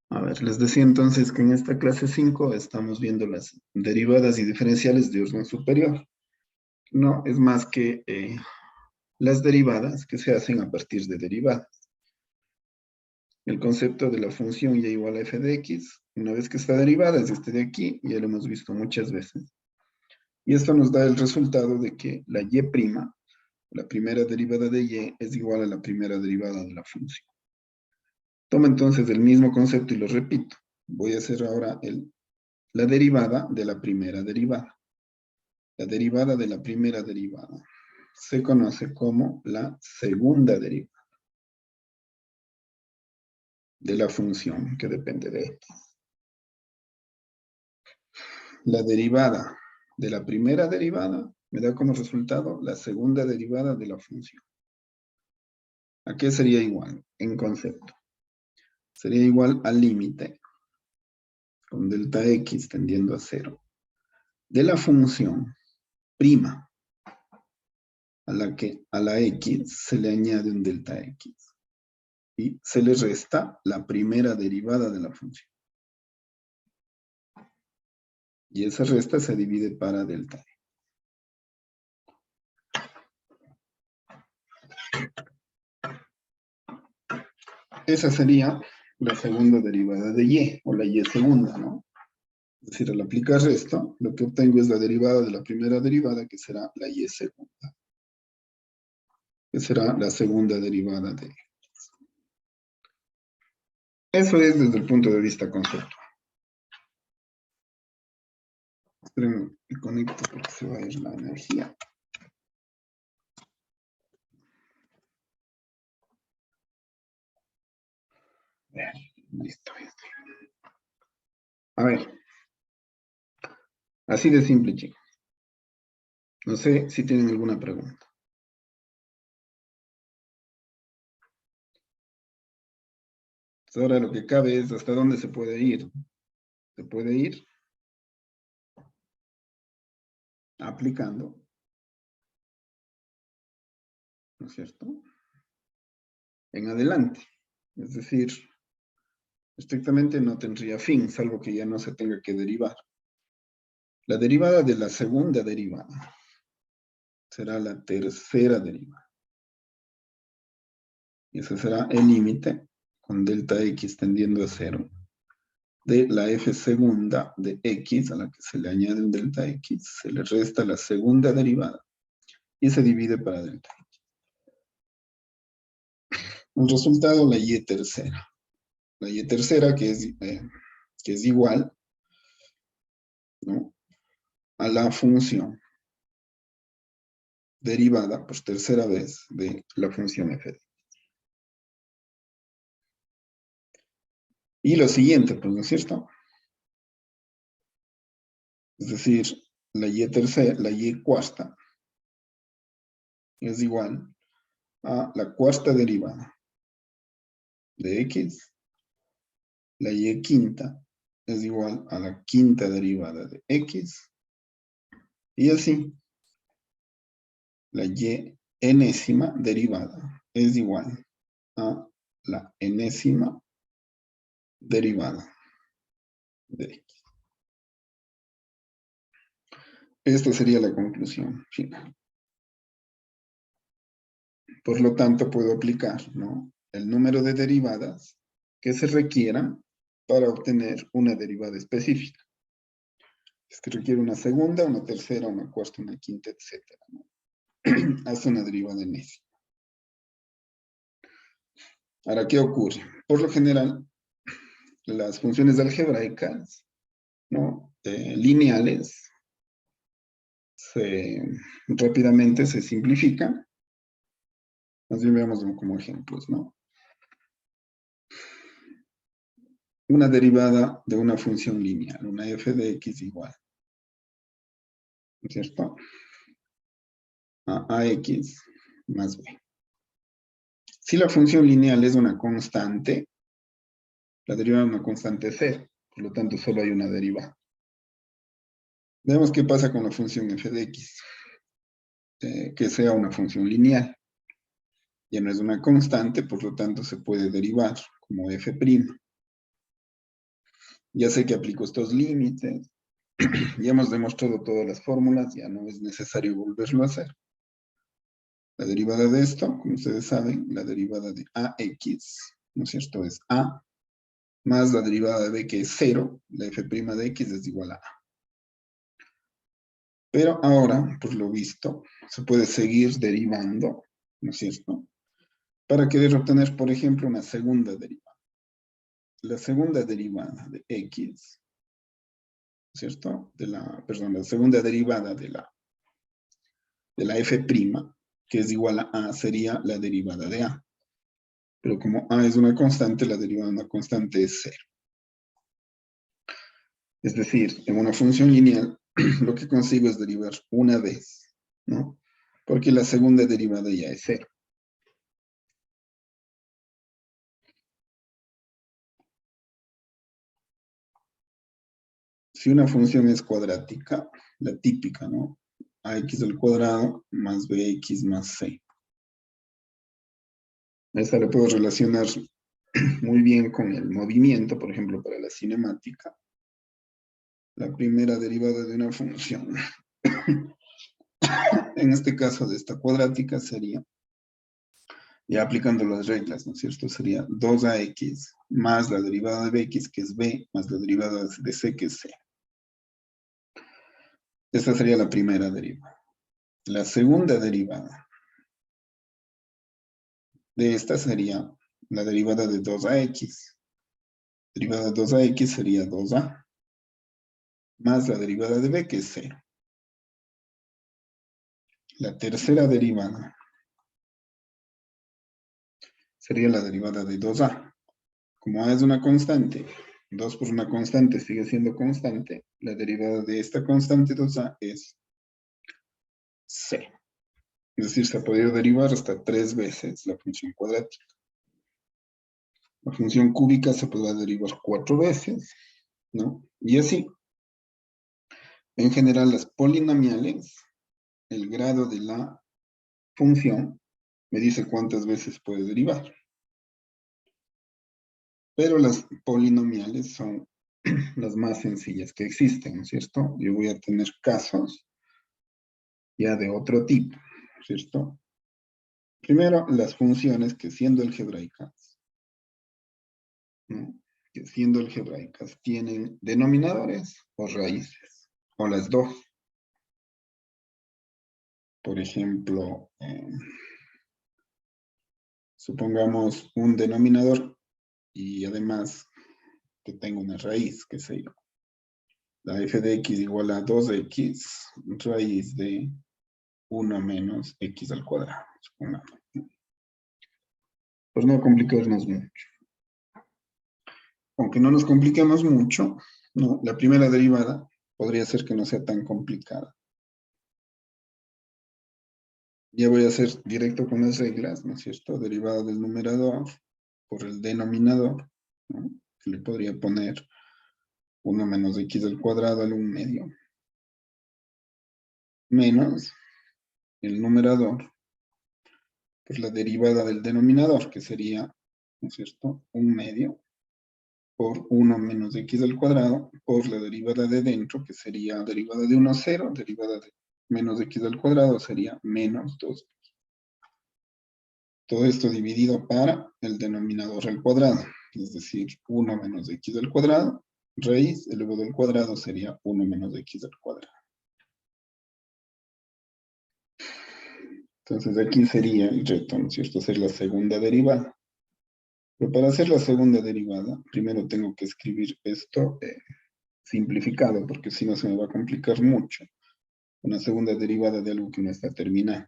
A ver, les decía entonces que en esta clase 5 estamos viendo las derivadas y diferenciales de orden superior. No es más que las derivadas que se hacen a partir de derivadas. El concepto de la función y igual a f de x, una vez que está derivada, es este de aquí, ya lo hemos visto muchas veces. Y esto nos da el resultado de que la y', la primera derivada de y, es igual a la primera derivada de la función. Toma entonces el mismo concepto y lo repito. Voy a hacer ahora la derivada de la primera derivada. La derivada de la primera derivada se conoce como la segunda derivada de la función que depende de x. La derivada de la primera derivada me da como resultado la segunda derivada de la función. ¿A qué sería igual en concepto? Sería igual al límite con delta x tendiendo a 0 de la función prima a la x se le añade un delta x y se le resta la primera derivada de la función. Y esa resta se divide para delta. Esa sería la segunda derivada de y, o la y segunda, ¿no? Es decir, al aplicar esto, lo que obtengo es la derivada de la primera derivada, que será la y segunda. Que será la segunda derivada de x. Eso es desde el punto de vista conceptual. Espérenme, me conecto porque se va a ir la energía. Listo. A ver. Así de simple, chicos. No sé si tienen alguna pregunta. Ahora lo que cabe es hasta dónde se puede ir. Se puede ir aplicando, ¿no es cierto?, en adelante. Es decir, estrictamente no tendría fin, salvo que ya no se tenga que derivar. La derivada de la segunda derivada será la tercera derivada. Y ese será el límite con delta x tendiendo a 0 de la f segunda de x, a la que se le añade un delta x, se le resta la segunda derivada y se divide para delta x. El resultado, la y tercera. La y tercera que es igual, ¿no?, a la función derivada por tercera vez de la función f de x. Y lo siguiente, pues, ¿no es cierto? Es decir, la y tercera, la y cuarta, es igual a la cuarta derivada de x. La y quinta es igual a la quinta derivada de x. Y así, la y enésima derivada es igual a la enésima derivada de x. Esta sería la conclusión final. Por lo tanto, puedo aplicar, ¿no?, el número de derivadas que se requieran para obtener una derivada específica. Es que requiere una segunda, una tercera, una cuarta, una quinta, etc., ¿no? Hasta una derivada enésima. Ahora, ¿qué ocurre? Por lo general, las funciones algebraicas, ¿no?, lineales, rápidamente se simplifican. Más bien veamos como ejemplos, ¿no? Una derivada de una función lineal, una f de x igual, ¿no es cierto?, a ax más b. Si la función lineal es una constante, la derivada de una constante es 0, por lo tanto solo hay una derivada. Veamos qué pasa con la función f de x, que sea una función lineal. Ya no es una constante, por lo tanto se puede derivar como f'. Ya sé que aplico estos límites. Ya hemos demostrado todas las fórmulas, ya no es necesario volverlo a hacer. La derivada de esto, como ustedes saben, la derivada de AX, ¿no es cierto? Es A más la derivada de B, que es 0, la f' de X es igual a A. Pero ahora, por lo visto, se puede seguir derivando, ¿no es cierto? Para querer obtener, por ejemplo, una segunda derivada. La segunda derivada de X, ¿cierto? Perdón, la segunda derivada de la f', que es igual a A, sería la derivada de A. Pero como A es una constante, la derivada de una constante es 0. Es decir, en una función lineal, lo que consigo es derivar una vez, ¿no? Porque la segunda derivada ya es 0. Si una función es cuadrática, la típica, ¿no? Ax al cuadrado más bx más c. Esta la puedo relacionar muy bien con el movimiento, por ejemplo, para la cinemática. La primera derivada de una función, en este caso de esta cuadrática, sería, ya aplicando las reglas, ¿no es cierto? Sería 2ax más la derivada de bx, que es b, más la derivada de c, que es c. Esta sería la primera derivada. La segunda derivada de esta sería la derivada de 2ax. Derivada de 2ax sería 2a, más la derivada de b, que es 0. La tercera derivada sería la derivada de 2a. Como a es una constante, 2 por una constante sigue siendo constante, la derivada de esta constante 2a es c. Es decir, se ha podido derivar hasta 3 veces la función cuadrática. La función cúbica se podrá derivar 4 veces, ¿no? Y así. En general, las polinomiales, el grado de la función me dice cuántas veces puede derivar. Pero las polinomiales son las más sencillas que existen, ¿no es cierto? Yo voy a tener casos ya de otro tipo, ¿no es cierto? Primero, las funciones que siendo algebraicas, ¿no? Que siendo algebraicas tienen denominadores o raíces, o las dos. Por ejemplo, supongamos un denominador y además que tengo una raíz, qué sé yo. La f de x igual a 2x raíz de 1 menos x al cuadrado, supongamos. Pues no complicarnos mucho. Aunque no nos compliquemos mucho, no, la primera derivada podría ser que no sea tan complicada. Ya voy a hacer directo con las reglas, ¿no es cierto? Derivada del numerador por el denominador, ¿no? Que le podría poner 1 menos x al cuadrado al 1 medio, menos el numerador por la derivada del denominador, que sería, ¿no es cierto?, 1 medio por 1 menos x al cuadrado por la derivada de dentro, que sería derivada de 1 a 0, derivada de menos x al cuadrado sería menos 2. Todo esto dividido para el denominador al cuadrado, es decir, 1 menos x al cuadrado, raíz elevado al cuadrado sería 1 menos x al cuadrado. Entonces aquí sería el reto, ¿no es cierto?, hacer la segunda derivada. Pero para hacer la segunda derivada, primero tengo que escribir esto simplificado, porque si no se me va a complicar mucho. Una segunda derivada de algo que no está terminado.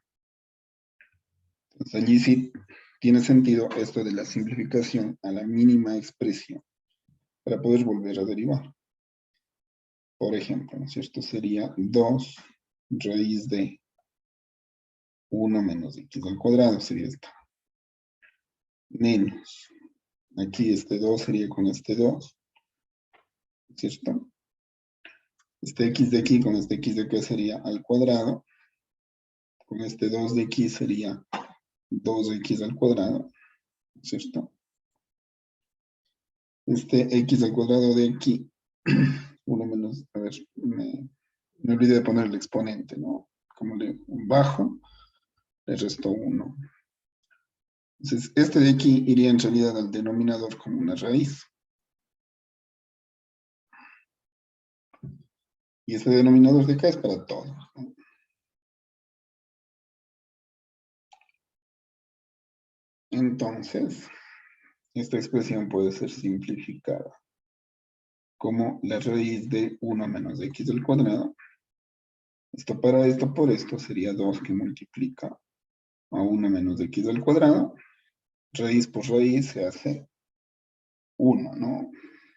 Entonces allí sí tiene sentido esto de la simplificación a la mínima expresión para poder volver a derivar. Por ejemplo, ¿no es cierto? Sería 2 raíz de 1 menos x al cuadrado, sería esta. Menos. Aquí este 2 sería con este 2, ¿cierto? Este x de aquí con este x de acá sería al cuadrado. Con este 2 de aquí sería 2x al cuadrado, ¿cierto? Este x al cuadrado de aquí 1 menos, a ver, me olvidé de poner el exponente, ¿no? Como le bajo, le resto 1. Entonces, este de aquí iría en realidad al denominador como una raíz. Y este denominador de acá es para todo, ¿no? Entonces, esta expresión puede ser simplificada como la raíz de 1 menos x al cuadrado. Esto para esto por esto sería 2 que multiplica a 1 menos x al cuadrado. Raíz por raíz se hace 1, ¿no?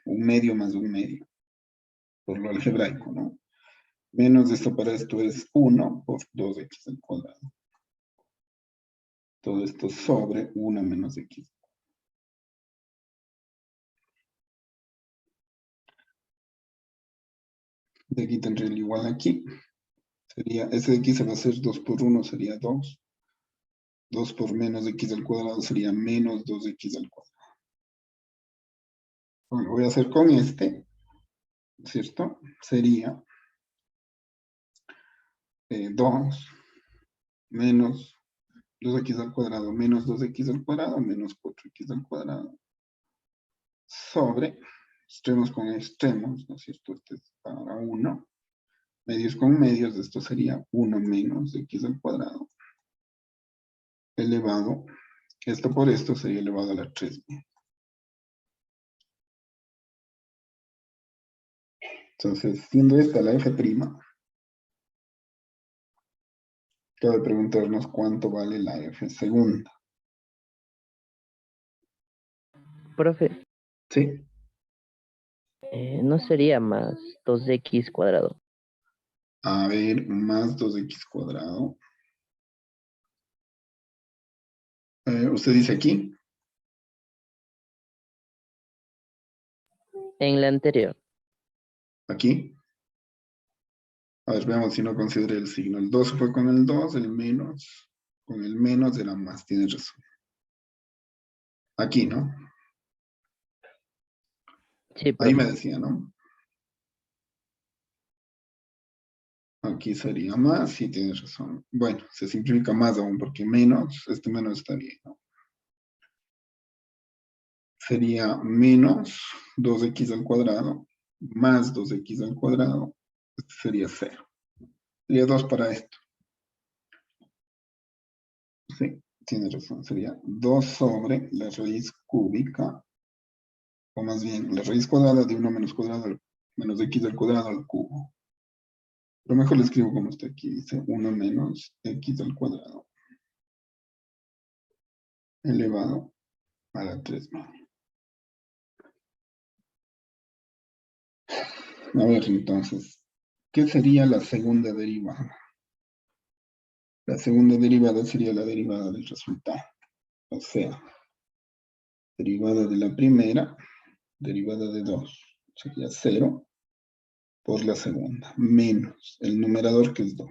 Un medio más un medio, por lo algebraico, ¿no? Menos de esto para esto es 1 por 2x al cuadrado. Todo esto sobre 1 menos x. De aquí tendría el igual aquí. Sería, ese de aquí se va a hacer 2 por 1, sería 2. 2 por menos x al cuadrado sería menos 2x al cuadrado. Bueno, lo voy a hacer con este, ¿cierto? Sería 2 menos 2x al cuadrado menos 2x al cuadrado menos 4x al cuadrado sobre extremos con extremos, ¿no es cierto? Este es para 1. Medios con medios, esto sería 1 menos x al cuadrado elevado, esto por esto sería elevado a la 3. Entonces, siendo esta la f', cabe preguntarnos cuánto vale la f segunda. Profe, ¿Sí? ¿no sería más 2x cuadrado? A ver, más 2x cuadrado. Usted dice aquí. En la anterior. Aquí. A ver, veamos si no consideré el signo. El 2 fue con el 2, el menos. Con el menos era más, tienes razón. Aquí, ¿no? Sí, Ahí me profe. decía, ¿no? Aquí sería más, sí, tienes razón. Bueno, se simplifica más aún porque menos, este menos está bien, ¿no? Sería menos 2x al cuadrado más 2x al cuadrado. Este sería 0. Sería 2 para esto. Sí, tienes razón. Sería 2 sobre la raíz cúbica, o más bien la raíz cuadrada de 1 menos cuadrado menos x al cuadrado al cubo. Pero mejor lo escribo como está aquí. Dice 1 menos x al cuadrado elevado a la 3 media. A ver, entonces, ¿qué sería la segunda derivada? La segunda derivada sería la derivada del resultado. O sea, derivada de la primera, derivada de 2, sería 0 por la segunda, menos el numerador que es 2.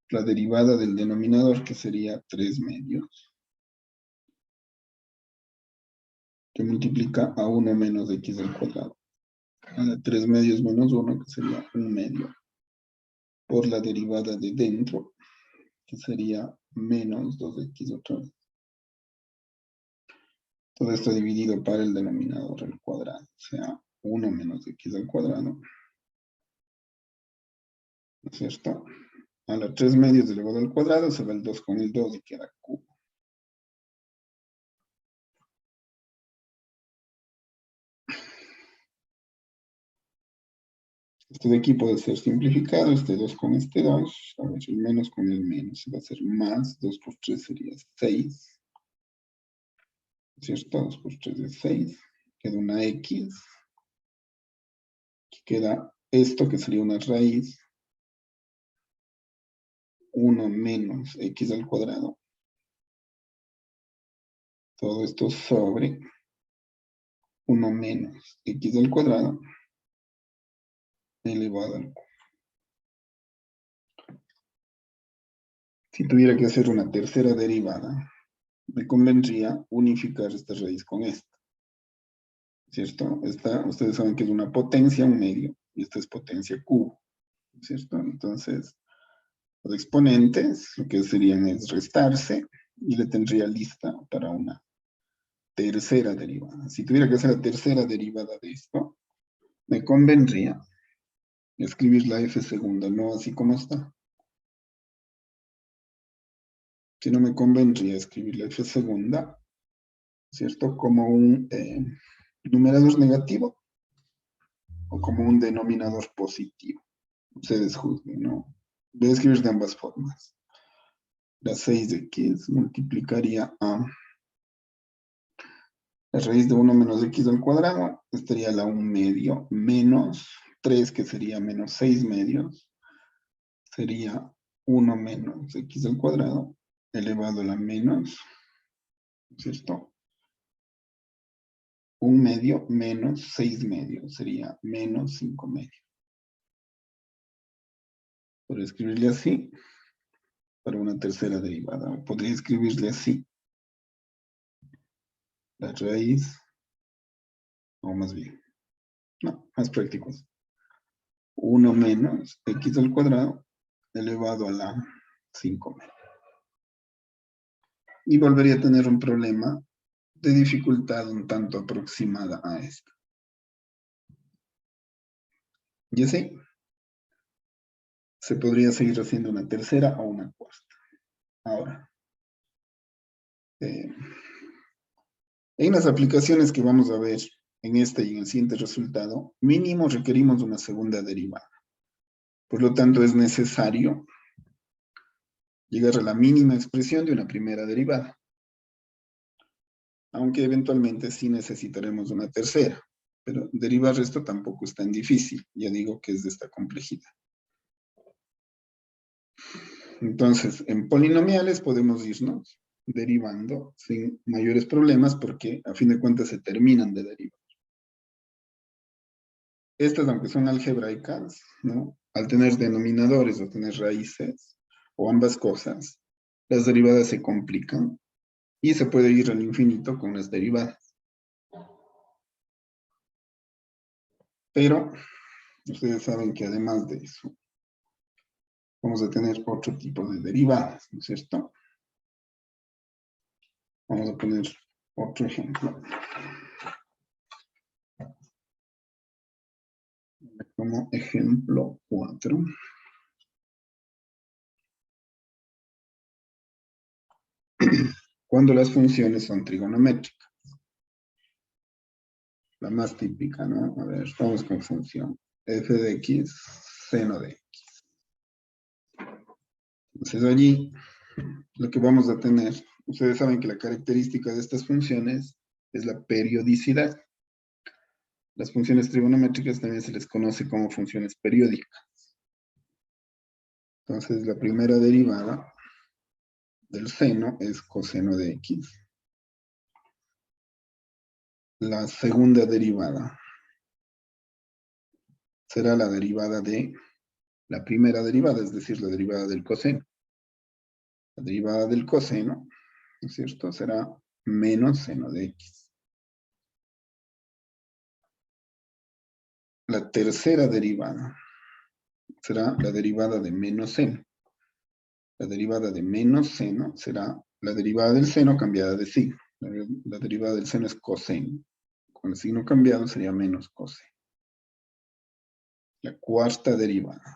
La derivada del denominador que sería 3 medios, que multiplica a 1 menos x al cuadrado. A la 3 medios menos 1, que sería 1 medio, por la derivada de dentro, que sería menos 2x otra vez. Todo esto dividido para el denominador al cuadrado, o sea, 1 menos x al cuadrado, ¿no es cierto? A la 3 medios elevado al cuadrado se va el 2 con el 2 y queda cubo. Este de aquí puede ser simplificado, este 2 con este 2, a ver, el menos con el menos, va a ser más, 2 por 3 sería 6, ¿cierto? 2 por 3 es 6, queda una x, aquí queda esto que sería una raíz, 1 menos x al cuadrado, todo esto sobre 1 menos x al cuadrado elevado al cubo. Si tuviera que hacer una tercera derivada, me convendría unificar esta raíz con esta. ¿cierto? Esta, ustedes saben que es una potencia, un medio, y esta es potencia cubo, ¿cierto? Entonces, los exponentes, lo que serían es restarse, y le tendría lista para una tercera derivada. Si tuviera que hacer la tercera derivada de esto, me convendría escribir la f segunda, no así como está. Si no, me convendría escribir la f segunda, ¿cierto? Como un numerador negativo o como un denominador positivo. Ustedes juzguen, ¿no? Voy a escribir de ambas formas. La 6x multiplicaría a la raíz de 1 menos x al cuadrado, estaría la 1 medio, menos 3, que sería menos 6 medios, sería 1 menos x al cuadrado, elevado a la menos, ¿cierto? 1 medio menos 6 medios, sería menos 5 medios. Podría escribirle así, para una tercera derivada, o podría escribirle así, la raíz, o más bien, no, más prácticos. 1 menos x al cuadrado elevado a la 5 medios. Y volvería a tener un problema de dificultad un tanto aproximada a esta. Y así, se podría seguir haciendo una tercera o una cuarta. Ahora, en las aplicaciones que vamos a ver en este y en el siguiente resultado, mínimo requerimos una segunda derivada. Por lo tanto, es necesario llegar a la mínima expresión de una primera derivada. Aunque eventualmente sí necesitaremos una tercera. Pero derivar esto tampoco es tan difícil. Ya digo que es de esta complejidad. Entonces, en polinomiales podemos irnos derivando sin mayores problemas porque a fin de cuentas se terminan de derivar. Estas, aunque son algebraicas, ¿no? Al tener denominadores o tener raíces, o ambas cosas, las derivadas se complican y se puede ir al infinito con las derivadas. Pero ustedes saben que además de eso, vamos a tener otro tipo de derivadas, ¿no es cierto? Vamos a poner otro ejemplo. Como ejemplo 4. Cuando las funciones son trigonométricas. La más típica, ¿no? A ver, vamos con función. F de x, seno de x. Entonces allí, lo que vamos a tener, ustedes saben que la característica de estas funciones es la periodicidad. Las funciones trigonométricas también se les conoce como funciones periódicas. Entonces, la primera derivada del seno es coseno de x. La segunda derivada será la derivada de la primera derivada, es decir, la derivada del coseno. La derivada del coseno, ¿no es cierto?, será menos seno de x. La tercera derivada será la derivada de menos seno. La derivada de menos seno será la derivada del seno cambiada de signo. La derivada del seno es coseno. Con el signo cambiado sería menos coseno. La cuarta derivada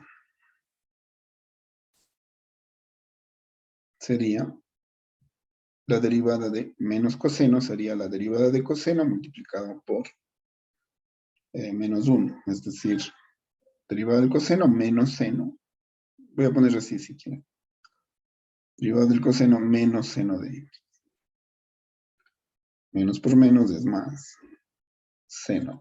sería la derivada de menos coseno, sería la derivada de coseno multiplicado por menos 1. Es decir, derivada del coseno menos seno. Voy a poner así si quieren. Derivada del coseno menos seno de x. Menos por menos es más seno.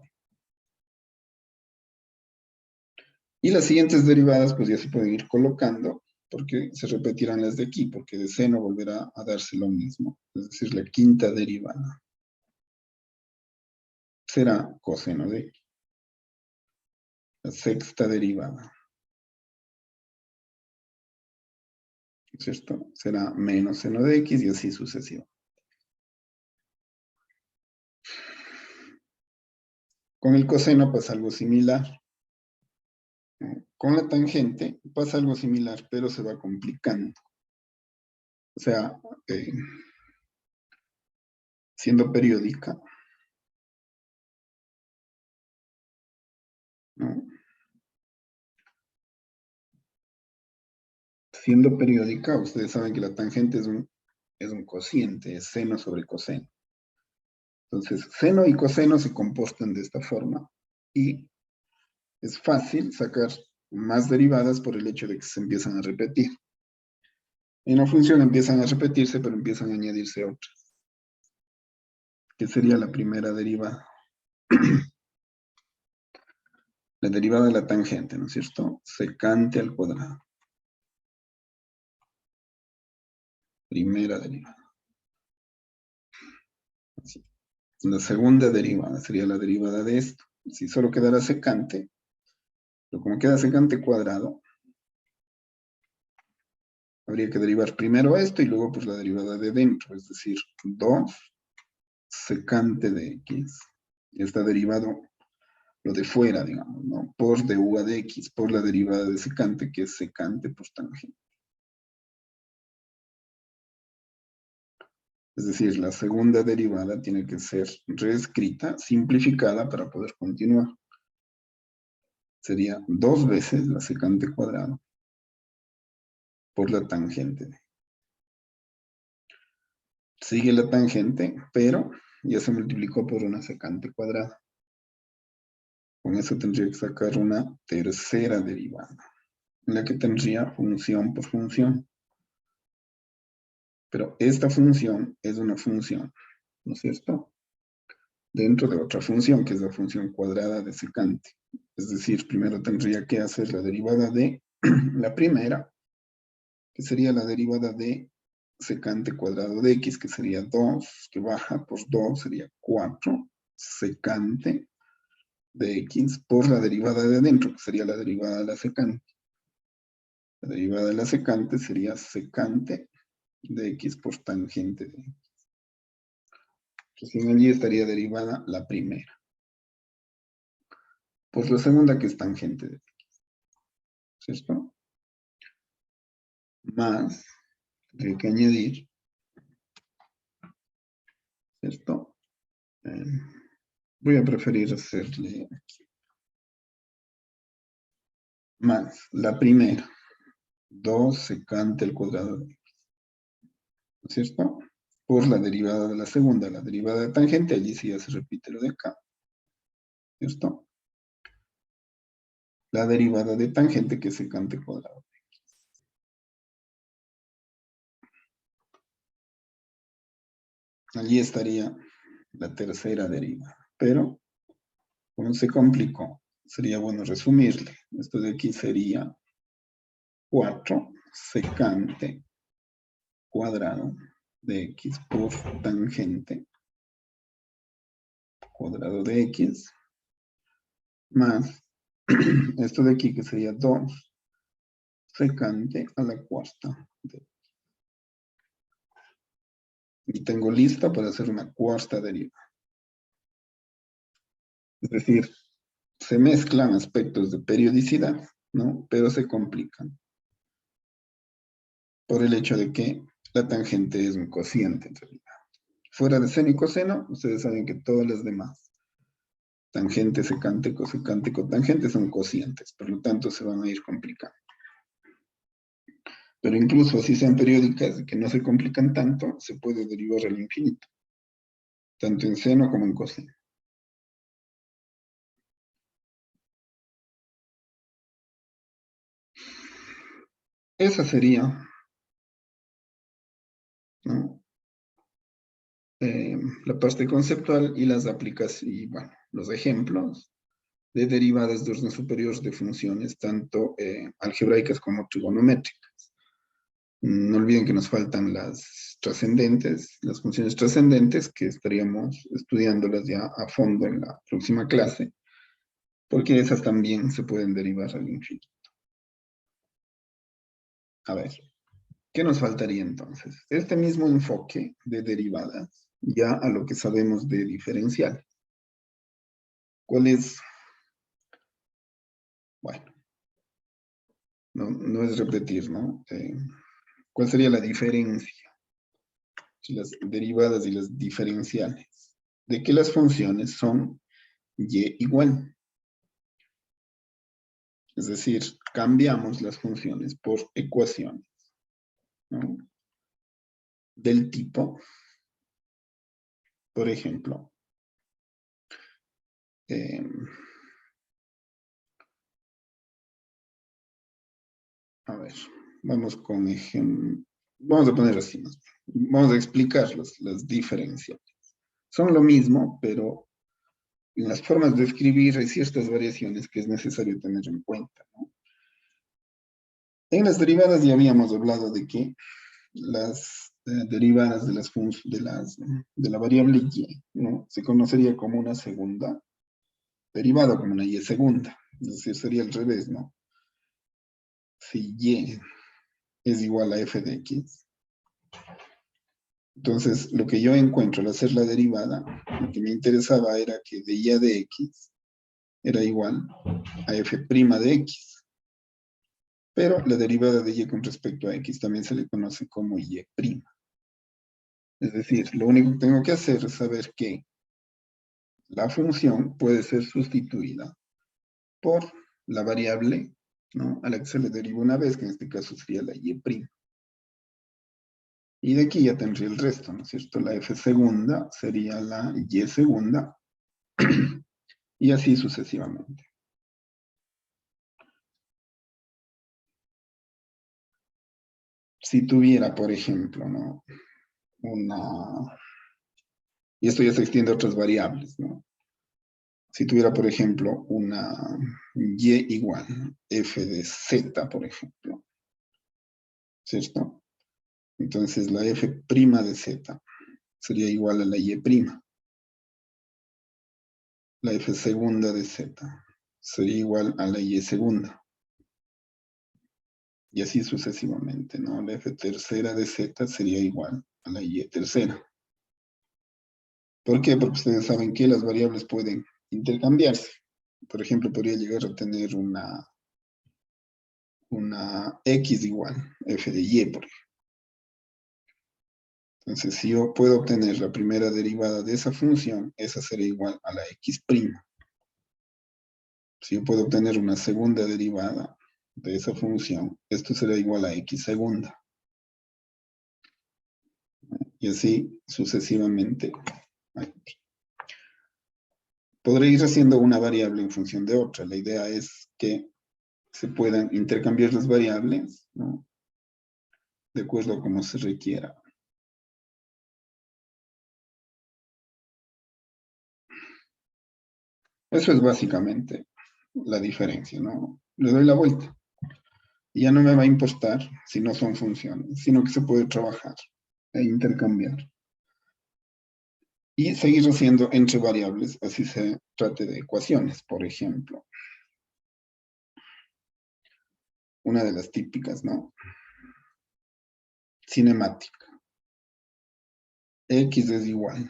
Y las siguientes derivadas pues ya se pueden ir colocando porque se repetirán las de aquí, porque de seno volverá a darse lo mismo. Es decir, la quinta derivada será coseno de x. La sexta derivada, ¿cierto? Será menos seno de x y así sucesivamente. Con el coseno pasa algo similar. Con la tangente pasa algo similar, pero se va complicando. O sea, siendo periódica, ¿no? Siendo periódica, ustedes saben que la tangente es un cociente, es seno sobre coseno. Entonces, seno y coseno se comportan de esta forma y es fácil sacar más derivadas por el hecho de que se empiezan a repetir. En la función empiezan a repetirse, pero empiezan a añadirse otras, que sería la primera derivada. La derivada de la tangente, ¿no es cierto? Secante al cuadrado. Primera derivada. Así. La segunda derivada sería la derivada de esto. Si solo quedara secante, pero como queda secante cuadrado, habría que derivar primero esto y luego pues la derivada de dentro, es decir, 2 secante de x. Y está derivado lo de fuera, digamos, ¿no? Por de u a de x, por la derivada de secante, que es secante por tangente. Es decir, la segunda derivada tiene que ser reescrita, simplificada para poder continuar. Sería 2 veces la secante cuadrado por la tangente. Sigue la tangente, pero ya se multiplicó por una secante cuadrada. Con eso tendría que sacar una tercera derivada, en la que tendría función por función. Pero esta función es una función, ¿no es cierto? Dentro de otra función, que es la función cuadrada de secante. Es decir, primero tendría que hacer la derivada de la primera, que sería la derivada de secante cuadrado de x, que sería 2, que baja por 2, sería 4, secante de x, por la derivada de adentro, que sería la derivada de la secante. La derivada de la secante sería secante de x por tangente de x. Entonces, allí estaría derivada la primera. Por la segunda, que es tangente de x. ¿Cierto? Más, tendría que añadir, ¿cierto? Voy a preferir hacerle más la primera. 2 secante al cuadrado de x. ¿No es cierto? Por la derivada de la segunda, la derivada de tangente, allí sí ya se repite lo de acá. ¿Cierto? La derivada de tangente, que es secante cuadrado. Allí estaría la tercera derivada. Pero, como se complicó, sería bueno resumirle. Esto de aquí sería 4 secante cuadrado de x por tangente cuadrado de x más esto de aquí que sería 2 secante a la cuarta. Y tengo lista para hacer una cuarta derivada. Es decir, se mezclan aspectos de periodicidad, ¿no? Pero se complican. Por el hecho de que la tangente es un cociente en realidad. Fuera de seno y coseno, ustedes saben que todas las demás, tangente, secante, cosecante, cotangente, son cocientes. Por lo tanto, se van a ir complicando. Pero incluso si sean periódicas y que no se complican tanto, se puede derivar al infinito. Tanto en seno como en coseno. Esa sería, ¿no? La parte conceptual y las aplicaciones, y bueno, los ejemplos de derivadas de orden superior de funciones, tanto algebraicas como trigonométricas. No olviden que nos faltan las trascendentes, las funciones trascendentes, que estaríamos estudiándolas ya a fondo en la próxima clase, porque esas también se pueden derivar al infinito. A ver, ¿qué nos faltaría entonces? Este mismo enfoque de derivadas ya a lo que sabemos de diferencial. ¿Cuál es? Bueno, no es repetir, ¿no? ¿Cuál sería la diferencia entre las derivadas y las diferenciales? De que las funciones son y igual. Es decir, cambiamos las funciones por ecuaciones, ¿no? Del tipo, por ejemplo, a ver, vamos con ejemplo. Vamos a poner así más. Vamos a explicar las diferencias. Son lo mismo, pero en las formas de escribir hay ciertas variaciones que es necesario tener en cuenta, ¿no? En las derivadas ya habíamos hablado de que las derivadas de la variable y, ¿no? Se conocería como una segunda derivada, como una y segunda. Es decir, sería al revés, ¿no? Si y es igual a f de x, entonces lo que yo encuentro al hacer la derivada, lo que me interesaba era que de y de x era igual a f' de x. Pero la derivada de y con respecto a x también se le conoce como y'. Es decir, lo único que tengo que hacer es saber que la función puede ser sustituida por la variable, ¿no?, a la que se le deriva una vez, que en este caso sería la y'. Y de aquí ya tendría el resto, ¿no es cierto? La f segunda sería la y segunda, y así sucesivamente. Si tuviera, por ejemplo, ¿no?, y esto ya se extiende a otras variables, ¿no? Si tuviera, por ejemplo, una y igual f de z, por ejemplo, ¿cierto? Entonces la f' de z sería igual a la y'. La f segunda de z sería igual a la y segunda. Y así sucesivamente, ¿no? La f tercera de z sería igual a la y tercera. ¿Por qué? Porque ustedes saben que las variables pueden intercambiarse. Por ejemplo, podría llegar a tener una x igual f de y, por ejemplo. Entonces, si yo puedo obtener la primera derivada de esa función, esa será igual a la x'. Si yo puedo obtener una segunda derivada de esa función, esto será igual a x segunda. Y así sucesivamente. Podré ir haciendo una variable en función de otra. La idea es que se puedan intercambiar las variables, ¿no?, de acuerdo a cómo se requiera. Eso es básicamente la diferencia, ¿no? Le doy la vuelta. Y ya no me va a importar si no son funciones, sino que se puede trabajar e intercambiar. Y seguir haciendo entre variables, así se trate de ecuaciones, por ejemplo. Una de las típicas, ¿no? Cinemática. X es igual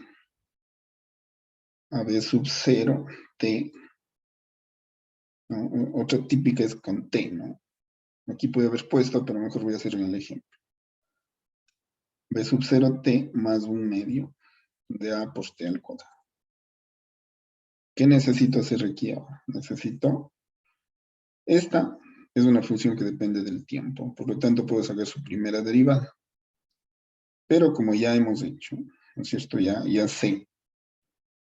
a b sub 0 t, ¿no? Otra típica es con t, ¿no? Aquí puede haber puesto, pero mejor voy a hacer en el ejemplo. B sub 0 t más 1/2 de a por t al cuadrado. ¿Qué necesito hacer aquí ahora? Necesito, esta es una función que depende del tiempo, por lo tanto puedo sacar su primera derivada. Pero como ya hemos hecho, ¿no es cierto? Ya sé.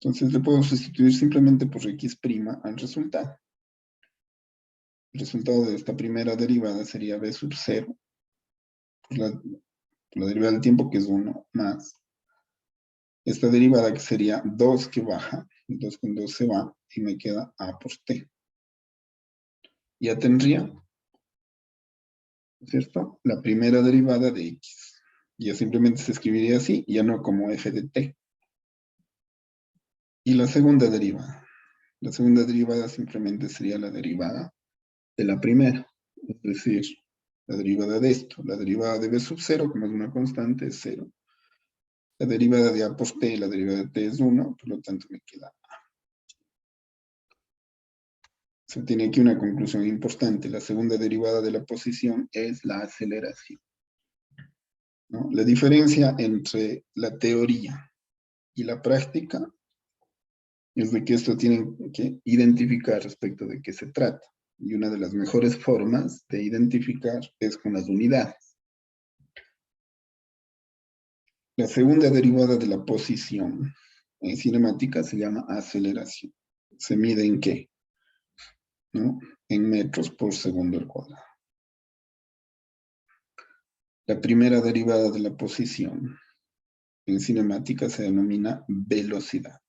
Entonces le puedo sustituir simplemente por x' al resultado. El resultado de esta primera derivada sería b sub 0 por la derivada del tiempo, que es 1, más esta derivada, que sería 2 que baja, 2 con 2 se va, y me queda a por t. Ya tendría, ¿no es cierto?, la primera derivada de x. Ya simplemente se escribiría así, ya no como f de t. Y la segunda derivada. La segunda derivada simplemente sería la derivada de la primera. Es decir, la derivada de esto. La derivada de b sub 0, como es una constante, es 0. La derivada de a por t, la derivada de t es 1, por lo tanto me queda a. Se tiene aquí una conclusión importante. La segunda derivada de la posición es la aceleración, ¿no? La diferencia entre la teoría y la práctica es de que esto tienen que identificar respecto de qué se trata. Y una de las mejores formas de identificar es con las unidades. La segunda derivada de la posición en cinemática se llama aceleración. ¿Se mide en qué? ¿No? En metros por segundo al cuadrado. La primera derivada de la posición en cinemática se denomina velocidad.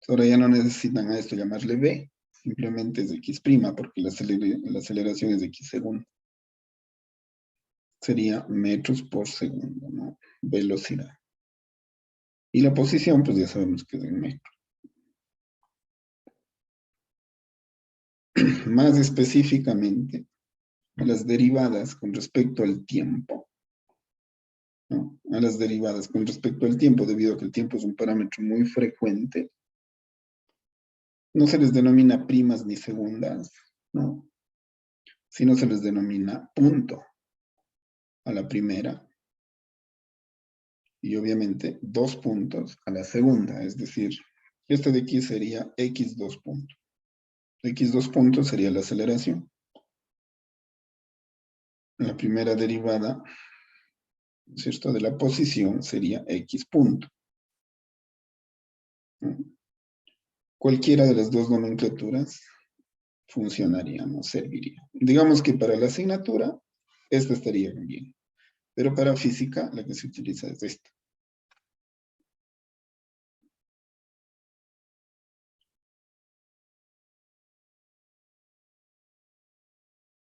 Ahora ya no necesitan a esto llamarle v, simplemente es x', porque la aceleración es de x segundos. Sería metros por segundo, ¿no? Velocidad. Y la posición, pues ya sabemos que es en metros. Más específicamente, las derivadas con respecto al tiempo, ¿no? A las derivadas con respecto al tiempo, debido a que el tiempo es un parámetro muy frecuente, no se les denomina primas ni segundas, ¿no? Sino se les denomina punto a la primera y obviamente 2 puntos a la segunda, es decir, este de aquí sería x 2 puntos. X 2 puntos sería la aceleración. La primera derivada, ¿cierto?, de la posición sería x punto, ¿no? Cualquiera de las dos nomenclaturas funcionaría, no serviría. Digamos que para la asignatura, esta estaría bien, pero para física la que se utiliza es esta.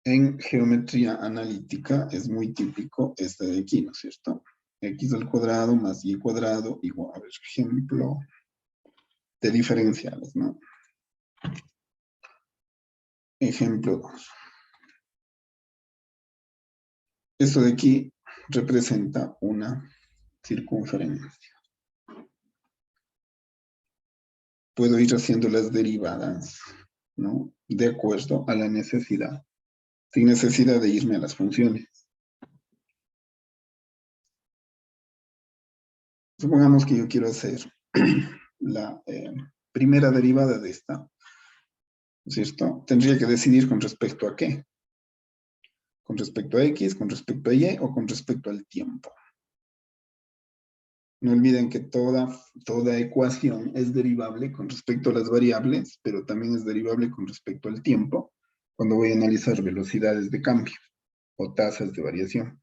En geometría analítica es muy típico este de aquí, ¿no es cierto? X al cuadrado más y cuadrado igual, a ver, ejemplo de diferenciales, ¿no? Ejemplo 2. Esto de aquí representa una circunferencia. Puedo ir haciendo las derivadas, ¿no? De acuerdo a la necesidad, sin necesidad de irme a las funciones. Supongamos que yo quiero hacer la primera derivada de esta, ¿cierto? Tendría que decidir con respecto a qué. Con respecto a X, con respecto a Y o con respecto al tiempo. No olviden que toda ecuación es derivable con respecto a las variables, pero también es derivable con respecto al tiempo, cuando voy a analizar velocidades de cambio o tasas de variación.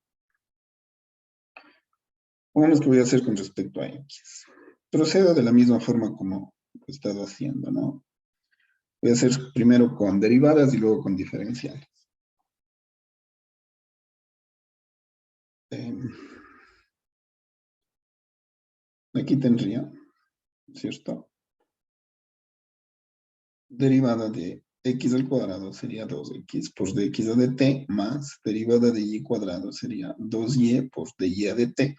Pongamos que voy a hacer con respecto a X. Procedo de la misma forma como he estado haciendo, ¿no? Voy a hacer primero con derivadas y luego con diferenciales. Aquí tendría, ¿cierto? Derivada de x al cuadrado sería 2x por dx a dt más derivada de y cuadrado sería 2y por dy a dt.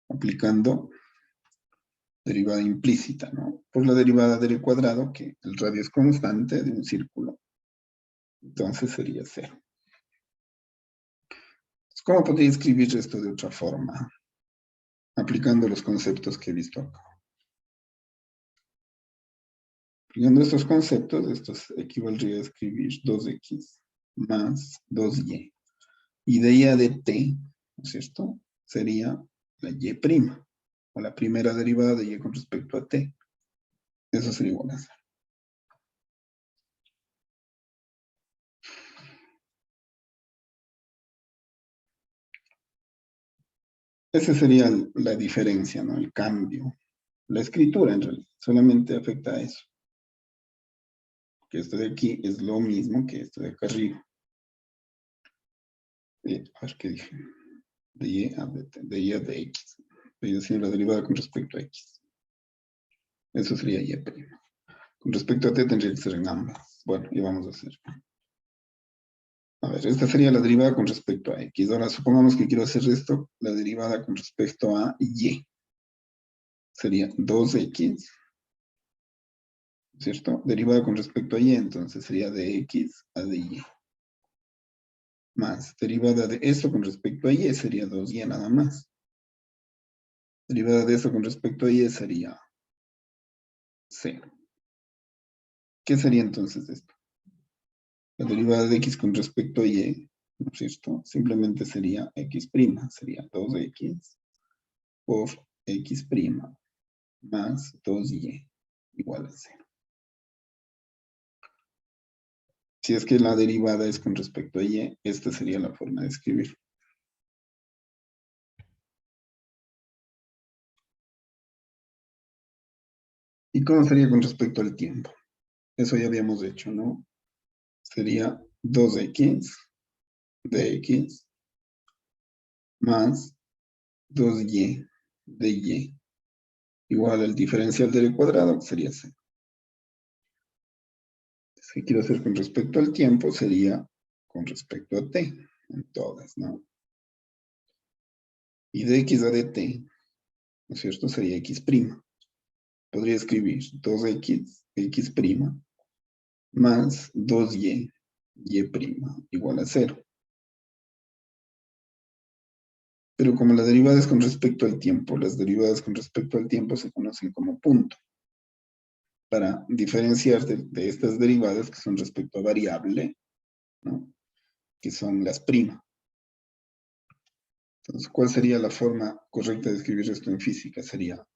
Aplicando derivada implícita, ¿no? Por la derivada del cuadrado, que el radio es constante de un círculo. Entonces sería 0. ¿Cómo podría escribir esto de otra forma? Aplicando los conceptos que he visto acá. Aplicando estos conceptos, esto equivaldría a escribir 2x más 2y. Y de y a dt, ¿no es cierto? Sería la y', o la primera derivada de y con respecto a t. Eso sería igual a 0. Esa sería la diferencia, ¿no? El cambio. La escritura, en realidad, solamente afecta a eso. Que esto de aquí es lo mismo que esto de acá arriba. A ver qué dije. De y a dt, de y a dx. Estoy haciendo la derivada con respecto a x. Eso sería y'. Con respecto a t tendría que ser en ambas. Bueno, y vamos a hacer. A ver, esta sería la derivada con respecto a x. Ahora, supongamos que quiero hacer esto, la derivada con respecto a y. Sería 2x, ¿cierto? Derivada con respecto a y, entonces sería de x a de y. Más derivada de esto con respecto a y sería 2y nada más. Derivada de esto con respecto a y sería 0. ¿Qué sería entonces esto? La derivada de x con respecto a y, ¿no es cierto? Simplemente sería x', sería 2x por x' más 2y igual a 0. Si es que la derivada es con respecto a y, esta sería la forma de escribir. ¿Y cómo sería con respecto al tiempo? Eso ya habíamos hecho, ¿no? Sería 2x de x más 2y de y igual al diferencial del cuadrado, sería 0. Si quiero hacer con respecto al tiempo, sería con respecto a t, en todas, ¿no? Y de x a de t, ¿no es cierto? Sería x'. Podría escribir 2x, x' más 2y, y' igual a 0. Pero como la derivada es con respecto al tiempo, las derivadas con respecto al tiempo se conocen como punto. Para diferenciar de estas derivadas que son respecto a variable, ¿no? Que son las primas. Entonces, ¿cuál sería la forma correcta de escribir esto en física? Sería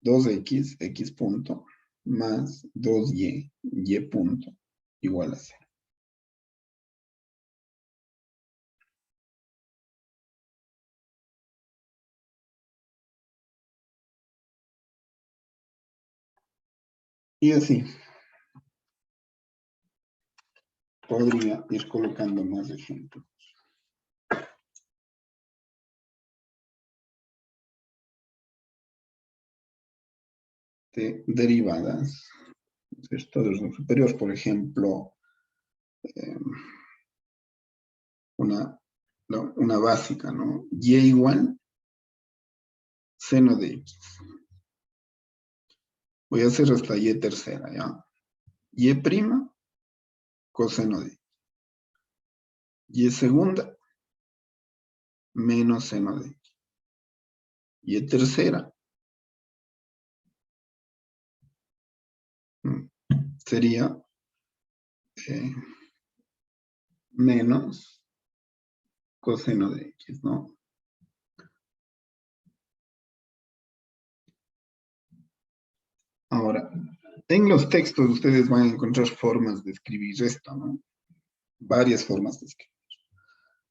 2x, x punto, más 2y, y punto, igual a 0. Y así podría ir colocando más ejemplos. De derivadas, ¿cierto? De los superiores, por ejemplo, una básica, ¿no? Y igual seno de x. Voy a hacer hasta y tercera, ¿ya? Y prima, coseno de x. Y segunda, menos seno de x. Y tercera, sería menos coseno de x, ¿no? Ahora, en los textos ustedes van a encontrar formas de escribir esto, ¿no? Varias formas de escribir.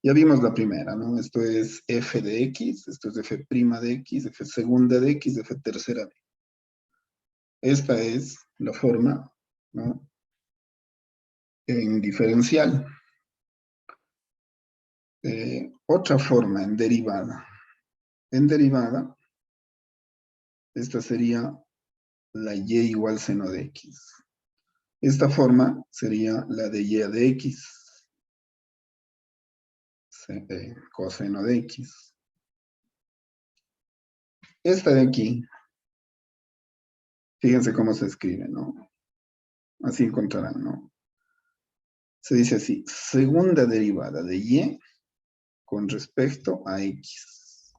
Ya vimos la primera, ¿no? Esto es f de x, esto es f' de x, f segunda de x, f tercera de x. Esta es la forma, ¿no? En diferencial. Otra forma en derivada. En derivada, esta sería la y igual seno de x. Esta forma sería la de y de x, coseno de x. Esta de aquí, fíjense cómo se escribe, ¿no? Así encontrarán, ¿no? Se dice así, segunda derivada de y con respecto a x.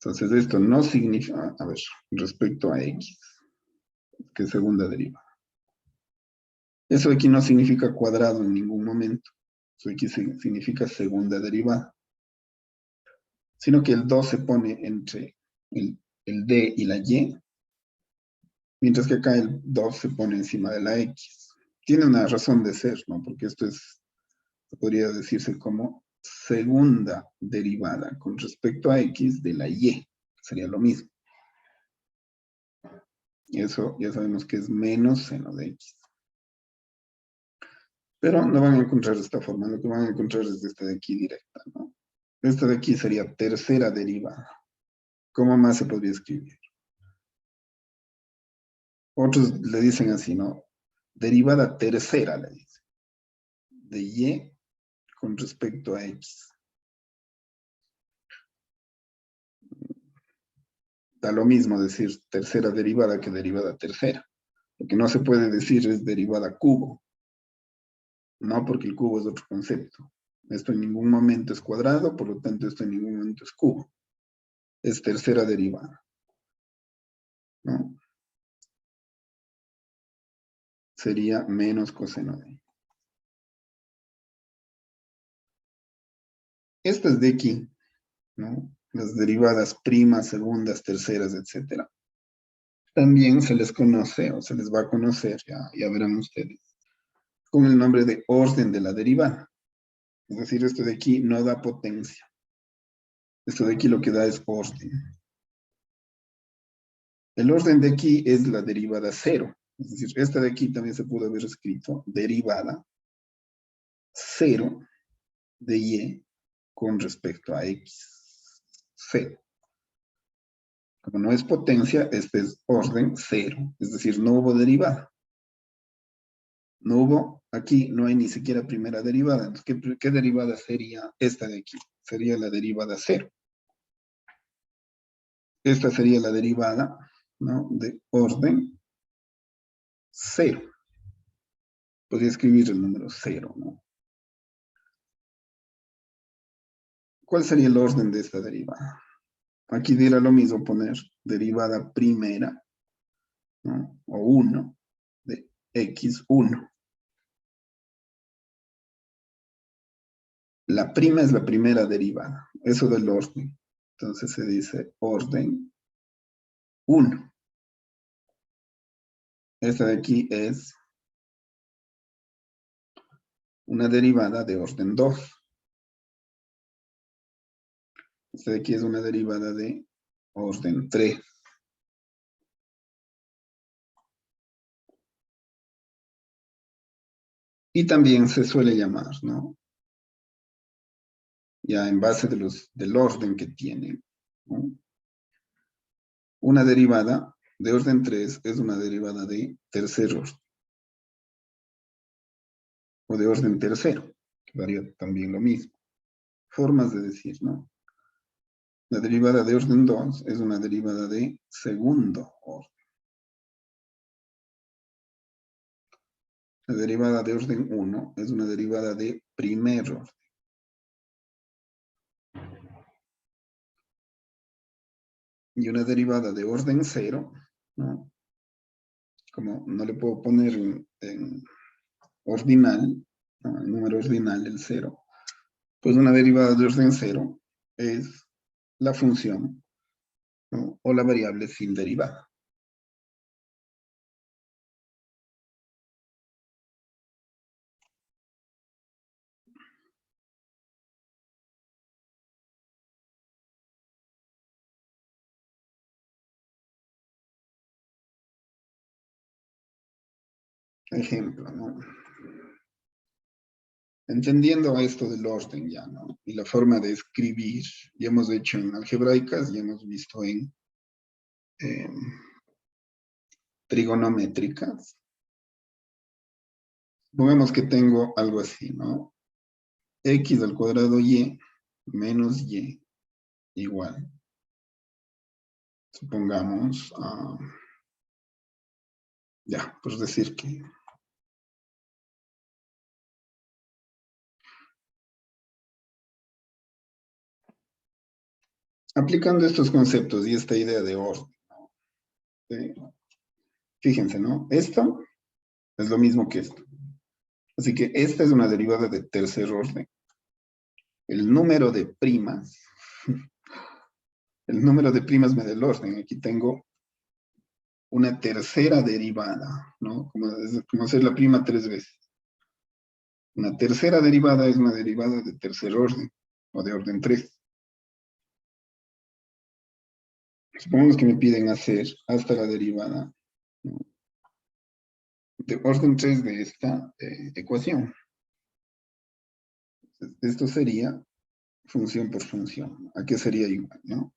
Entonces esto no significa, a ver, respecto a x, que es segunda derivada. Eso aquí no significa cuadrado en ningún momento. Eso aquí significa segunda derivada. Sino que el 2 se pone entre el d y la y, mientras que acá el 2 se pone encima de la x. Tiene una razón de ser, ¿no? Porque esto es, podría decirse como segunda derivada con respecto a x de la y. Sería lo mismo. Y eso ya sabemos que es menos seno de x. Pero no van a encontrar esta forma, lo que van a encontrar es esta de aquí directa, ¿no? Esta de aquí sería tercera derivada. ¿Cómo más se podría escribir? Otros le dicen así, ¿no? Derivada tercera, le dicen. De y con respecto a x. Da lo mismo decir tercera derivada que derivada tercera. Lo que no se puede decir es derivada cubo. No, porque el cubo es otro concepto. Esto en ningún momento es cuadrado, por lo tanto esto en ningún momento es cubo. Es tercera derivada, ¿no? Sería menos coseno de y. Estas de aquí, ¿no? Las derivadas primas, segundas, terceras, etcétera. También se les conoce, o se les va a conocer, ya verán ustedes, con el nombre de orden de la derivada. Es decir, esto de aquí no da potencia. Esto de aquí lo que da es orden. El orden de aquí es la derivada cero. Es decir, esta de aquí también se pudo haber escrito derivada cero de y con respecto a x. Cero. Como no es potencia, este es orden cero. Es decir, no hubo derivada. No hubo, aquí no hay ni siquiera primera derivada. Entonces, ¿qué derivada sería esta de aquí? Sería la derivada cero. Esta sería la derivada, ¿no?, de orden cero. Podría escribir el número cero, ¿no? ¿Cuál sería el orden de esta derivada? Aquí dirá lo mismo poner derivada primera, ¿no?, o 1 de x1. La prima es la primera derivada, eso del orden. Entonces se dice orden 1. Esta de aquí es una derivada de orden 2. Esta de aquí es una derivada de orden 3. Y también se suele llamar, ¿no?, ya en base del orden que tienen, ¿no?, una derivada de orden 3 es una derivada de tercer orden, o de orden tercero, que varía también lo mismo. Formas de decir, ¿no? La derivada de orden 2 es una derivada de segundo orden. La derivada de orden 1 es una derivada de primer orden. Y una derivada de orden 0, ¿no?, como no le puedo poner en ordinal, ¿no?, el número ordinal, el 0, pues una derivada de orden 0 es la función, ¿no?, o la variable sin derivada. Ejemplo, ¿no? Entendiendo esto del orden ya, ¿no?, y la forma de escribir, ya hemos hecho en algebraicas, ya hemos visto en trigonométricas. Supongamos que tengo algo así, ¿no? X al cuadrado y menos y igual. Supongamos, ya, pues decir que aplicando estos conceptos y esta idea de orden, ¿no?, ¿sí? Fíjense, ¿no? Esto es lo mismo que esto. Así que esta es una derivada de tercer orden. El número de primas, el número de primas me da el orden. Aquí tengo una tercera derivada, ¿no? Como hacer la prima 3 veces. Una tercera derivada es una derivada de tercer orden, o de orden 3. Supongamos que me piden hacer hasta la derivada, ¿no?, de orden 3 de esta ecuación. Esto sería función por función. ¿A qué sería igual, no?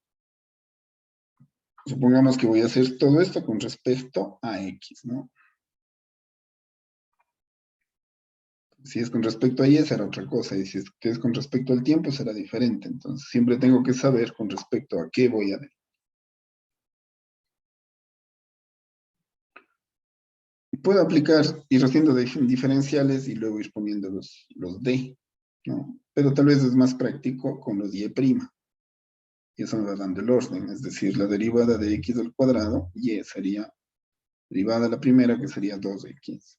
Supongamos que voy a hacer todo esto con respecto a x, ¿no? Si es con respecto a y, será otra cosa. Y si es con respecto al tiempo, será diferente. Entonces, siempre tengo que saber con respecto a qué voy a ver. puedo aplicar, ir haciendo diferenciales y luego ir poniendo los D, ¿no? Pero tal vez es más práctico con los Y'. Y eso me va dando el orden, es decir, la derivada de x al cuadrado, y sería derivada de la primera, que sería 2x.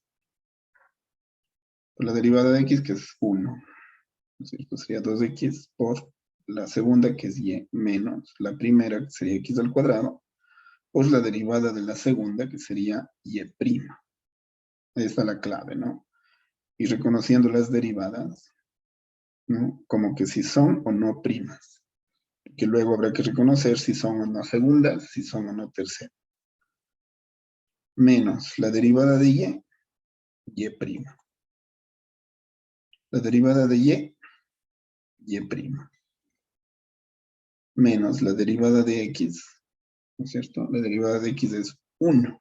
Por la derivada de x, que es 1. ¿No es cierto? Sería 2x por la segunda, que es y, menos la primera, que sería x al cuadrado, por la derivada de la segunda, que sería y'. Ahí está la clave, ¿no? Y reconociendo las derivadas, ¿no? Como que si son o no primas. Que luego habrá que reconocer si son o no segundas, si son o no terceras. Menos la derivada de y'. La derivada de y'. Menos la derivada de x, ¿no es cierto? La derivada de x es 1. O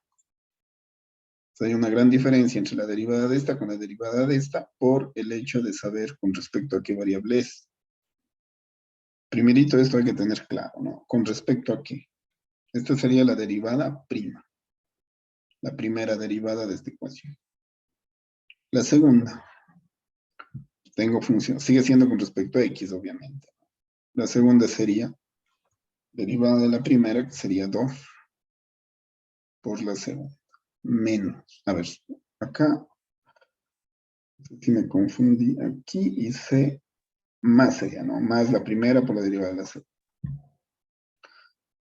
sea, hay una gran diferencia entre la derivada de esta con la derivada de esta por el hecho de saber con respecto a qué variable es. Primerito esto hay que tener claro, ¿no? ¿Con respecto a qué? Esta sería la derivada prima. La primera derivada de esta ecuación. La segunda, tengo función, sigue siendo con respecto a x, obviamente. La segunda sería derivada de la primera, que sería 2 por la segunda. Menos, a ver, acá, aquí me confundí, aquí hice más sería, ¿no? Más la primera por la derivada de la segunda.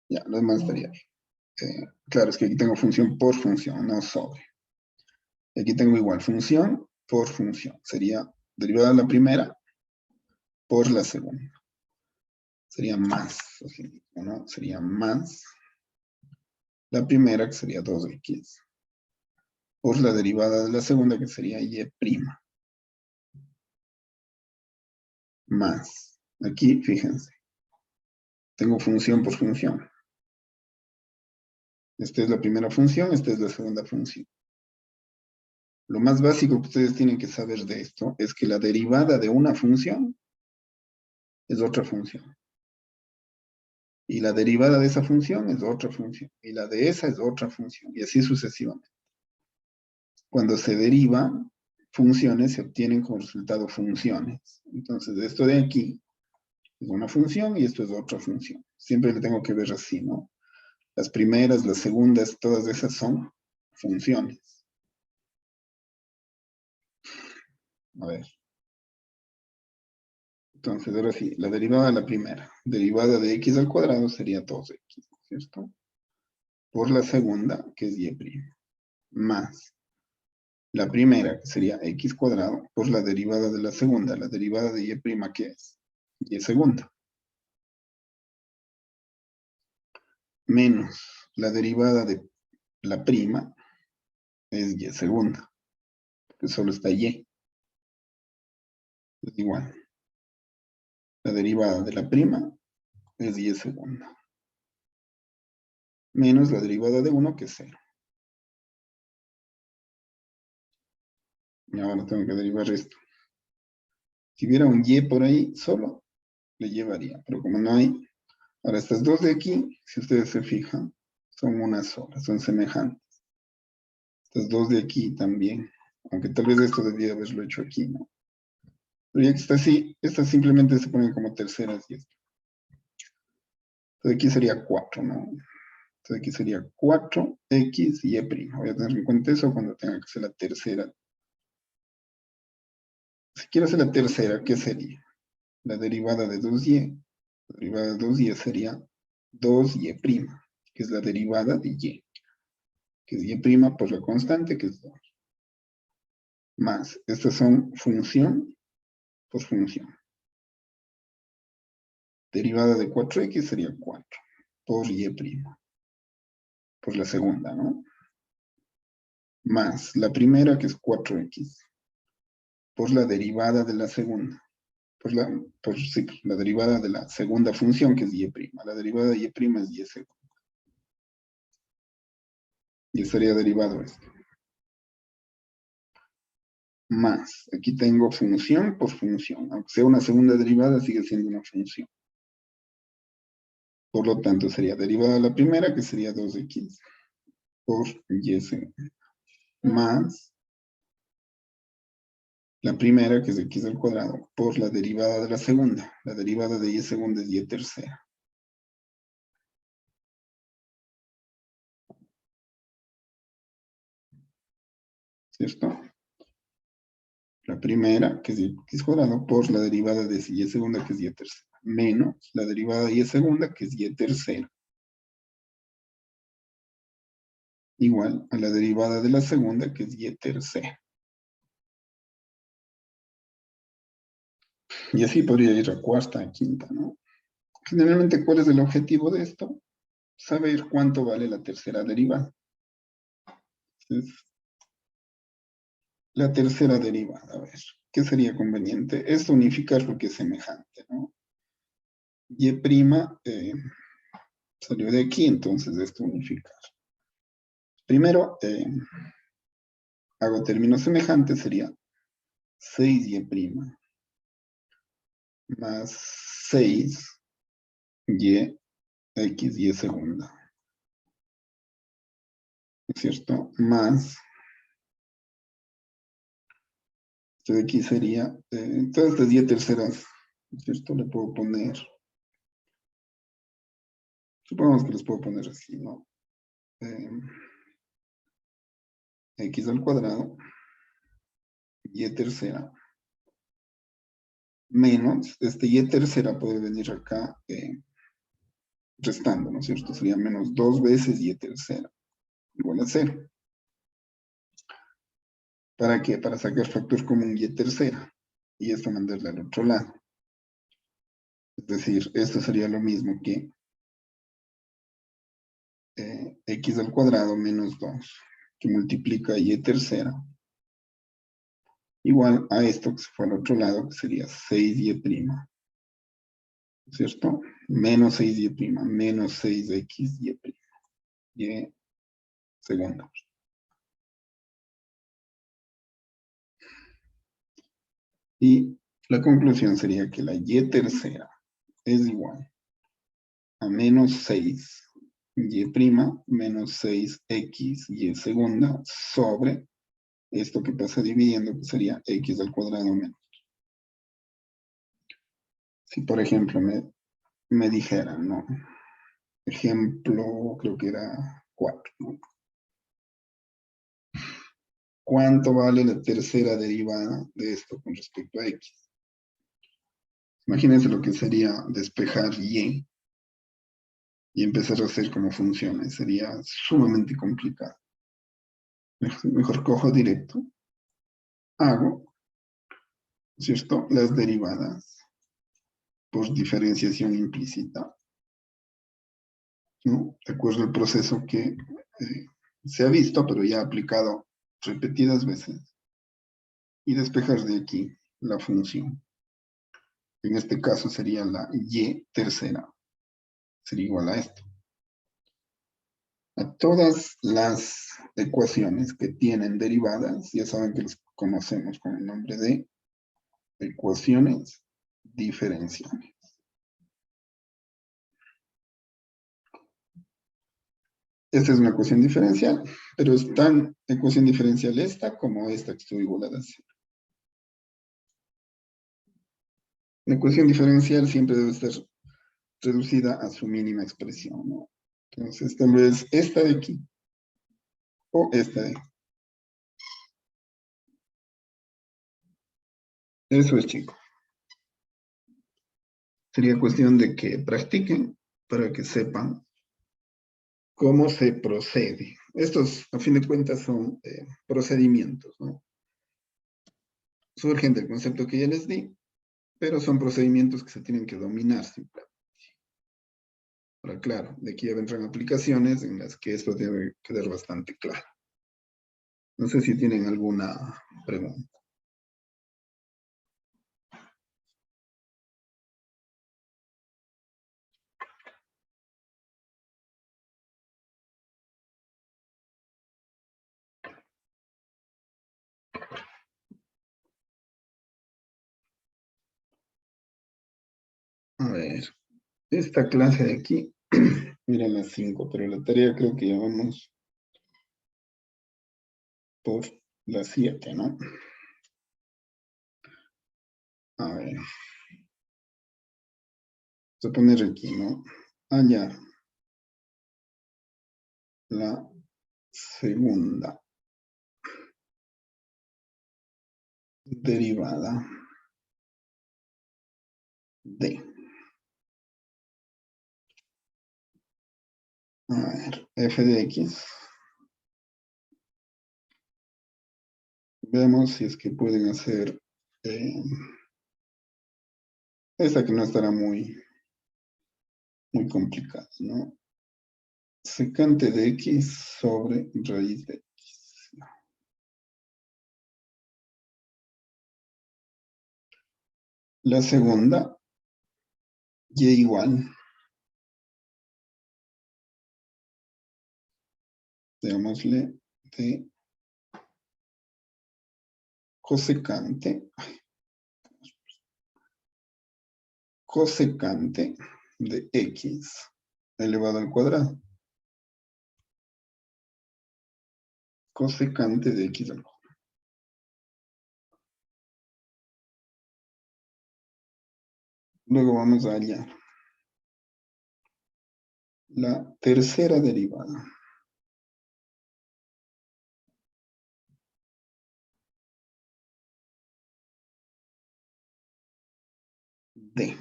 Ya, lo demás estaría bien. Claro, es que aquí tengo función por función, no sobre. Y aquí tengo igual función por función. Sería derivada de la primera por la segunda. Sería más, ¿no? Sería más la primera, que sería 2x, por la derivada de la segunda, que sería y'. Más. Aquí, fíjense, tengo función por función. Esta es la primera función, esta es la segunda función. Lo más básico que ustedes tienen que saber de esto es que la derivada de una función es otra función. Y la derivada de esa función es otra función. Y la de esa es otra función. Y así sucesivamente. Cuando se derivan funciones, se obtienen como resultado funciones. Entonces, esto de aquí es una función y esto es otra función. Siempre le tengo que ver así, ¿no? Las primeras, las segundas, todas esas son funciones. A ver. Entonces, ahora sí, la derivada de la primera. Derivada de x al cuadrado sería 2x, ¿cierto? Por la segunda, que es y', más la primera, que sería x cuadrado, por la derivada de la segunda. La derivada de y', ¿qué es? Y segunda. Menos la derivada de la prima, es y segunda, que solo está y. Es igual. La derivada de la prima es y segunda. Menos la derivada de 1, que es 0. Y ahora tengo que derivar esto. Si hubiera un y por ahí, solo le llevaría. Pero como no hay, ahora estas dos de aquí, si ustedes se fijan, son una sola, son semejantes. Estas dos de aquí también. Aunque tal vez esto debía haberlo hecho aquí, ¿no? Pero ya que está así, estas simplemente se ponen como terceras y esto. Entonces aquí sería 4, ¿no? Entonces aquí sería 4x y y'. Voy a tener en cuenta eso cuando tenga que hacer la tercera. Si quiero hacer la tercera, ¿qué sería? La derivada de 2y. La derivada de 2y sería 2y', que es la derivada de y. Que es y' por la constante, que es 2. Más, estas son función por función. Derivada de 4x sería 4 por y'. Por la segunda, ¿no? Más la primera, que es 4x, por la derivada de la segunda. Sí, la derivada de la segunda función, que es y'. La derivada de y' es y segunda. Y estaría derivado esto. Más, aquí tengo función por función. Aunque sea una segunda derivada, sigue siendo una función. Por lo tanto, sería derivada de la primera, que sería 2x, por y segunda. más la primera, que es x al cuadrado, por la derivada de la segunda. La derivada de y segunda es y tercera. ¿Cierto? La primera, que es x cuadrado, por la derivada de y segunda, que es y tercera, menos la derivada de y segunda, que es y tercera, igual a la derivada de la segunda, que es y tercera. Y así podría ir a cuarta, a quinta, ¿no? Generalmente, ¿cuál es el objetivo de esto? Saber cuánto vale la tercera derivada. Entonces, la tercera derivada, a ver, ¿qué sería conveniente? Es unificar lo que es semejante, ¿no? Y' salió de aquí, entonces esto unificar. Primero, hago términos semejantes, sería 6y' más 6y x y segunda, ¿no es cierto? Más, esto de aquí sería, todas estas y terceras, ¿no es cierto? Le puedo poner, supongamos que les puedo poner así, ¿no? X al cuadrado, y tercera, menos, y tercera puede venir acá restando, ¿no es cierto? Sería menos 2 veces y tercera, igual a 0. ¿Para qué? Para sacar factor común y tercera, y esto mandarle al otro lado. Es decir, esto sería lo mismo que x al cuadrado menos 2, que multiplica y tercera, igual a esto que se fue al otro lado, que sería 6y', ¿cierto? Menos 6y', menos 6xy', y segunda. Y la conclusión sería que la y tercera es igual a menos 6y' menos 6x y segunda sobre esto que pasa dividiendo, que sería x al cuadrado menos. Si por ejemplo me dijeran, ¿no? Ejemplo, creo que era 4, ¿no? ¿Cuánto vale la tercera derivada de esto con respecto a x? Imagínense lo que sería despejar y empezar a hacer cómo funciona. Sería sumamente complicado. Mejor cojo directo. Hago, ¿cierto? Las derivadas por diferenciación implícita, ¿no? De acuerdo al proceso que se ha visto, pero ya aplicado repetidas veces. Y despejar de aquí la función. En este caso sería la y tercera. Sería igual a esto. A todas las ecuaciones que tienen derivadas, ya saben que las conocemos con el nombre de ecuaciones diferenciales. Esta es una ecuación diferencial, pero es tan ecuación diferencial esta como esta que estoy igualada a 0. La ecuación diferencial siempre debe estar reducida a su mínima expresión, ¿no? Entonces, tal vez esta de aquí o esta de aquí. Eso es, chicos. Sería cuestión de que practiquen para que sepan cómo se procede. Estos, a fin de cuentas, son procedimientos, ¿no? Surgen del concepto que ya les di, pero son procedimientos que se tienen que dominar simplemente. Ahora, claro, de aquí ya vendrán aplicaciones en las que esto debe quedar bastante claro. No sé si tienen alguna pregunta. A ver, esta clase de aquí, mira las 5, pero la tarea creo que ya vamos por la 7, ¿no? A ver. Voy a poner aquí, ¿no? Allá. La segunda derivada de. A ver, f de x. Veamos si es que pueden hacer esta que no estará muy complicada, ¿no? Secante de x sobre raíz de x. La segunda, y igual, démosle de cosecante de x elevado al cuadrado. Cosecante de x al cuadrado. Luego vamos a hallar la tercera derivada de.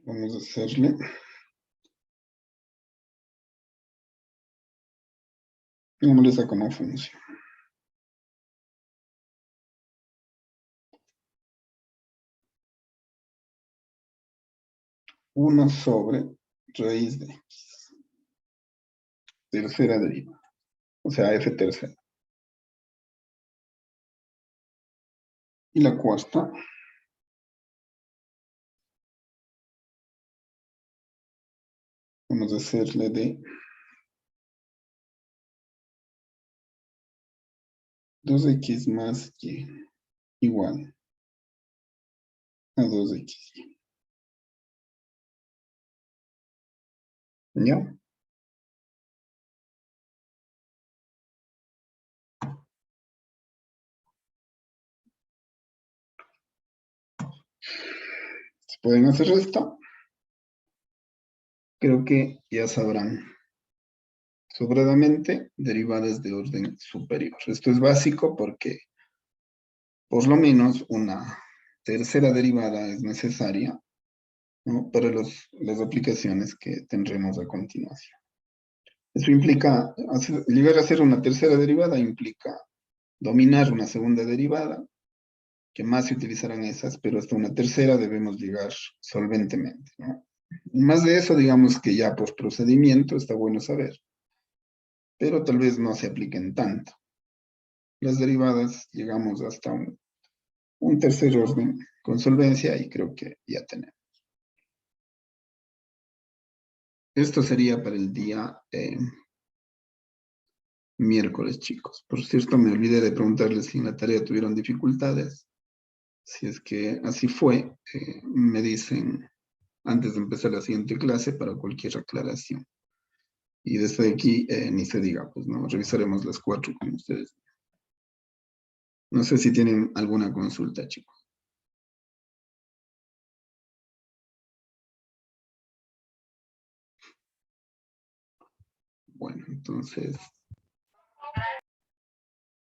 Vamos a hacerle esa como función. 1 sobre raíz de x. Tercera derivada. O sea, f tercera. Y la cuarta, vamos a hacerle de 2x más y igual a 2x. ¿Ya? Si pueden hacer esto, creo que ya sabrán sobradamente derivadas de orden superior. Esto es básico porque por lo menos una tercera derivada es necesaria, ¿no?, para las aplicaciones que tendremos a continuación. Eso implica, llegar a hacer una tercera derivada implica dominar una segunda derivada, que más se utilizarán esas, pero hasta una tercera debemos llegar solventemente, ¿no? Y más de eso, digamos que ya por procedimiento está bueno saber, pero tal vez no se apliquen tanto. Las derivadas llegamos hasta un tercer orden con solvencia y creo que ya tenemos. Esto sería para el día miércoles, chicos. Por cierto, me olvidé de preguntarles si en la tarea tuvieron dificultades. Si es que así fue, me dicen antes de empezar la siguiente clase para cualquier aclaración. Y desde aquí, ni se diga, pues no, revisaremos las 4 con ustedes. No sé si tienen alguna consulta, chicos. Bueno, entonces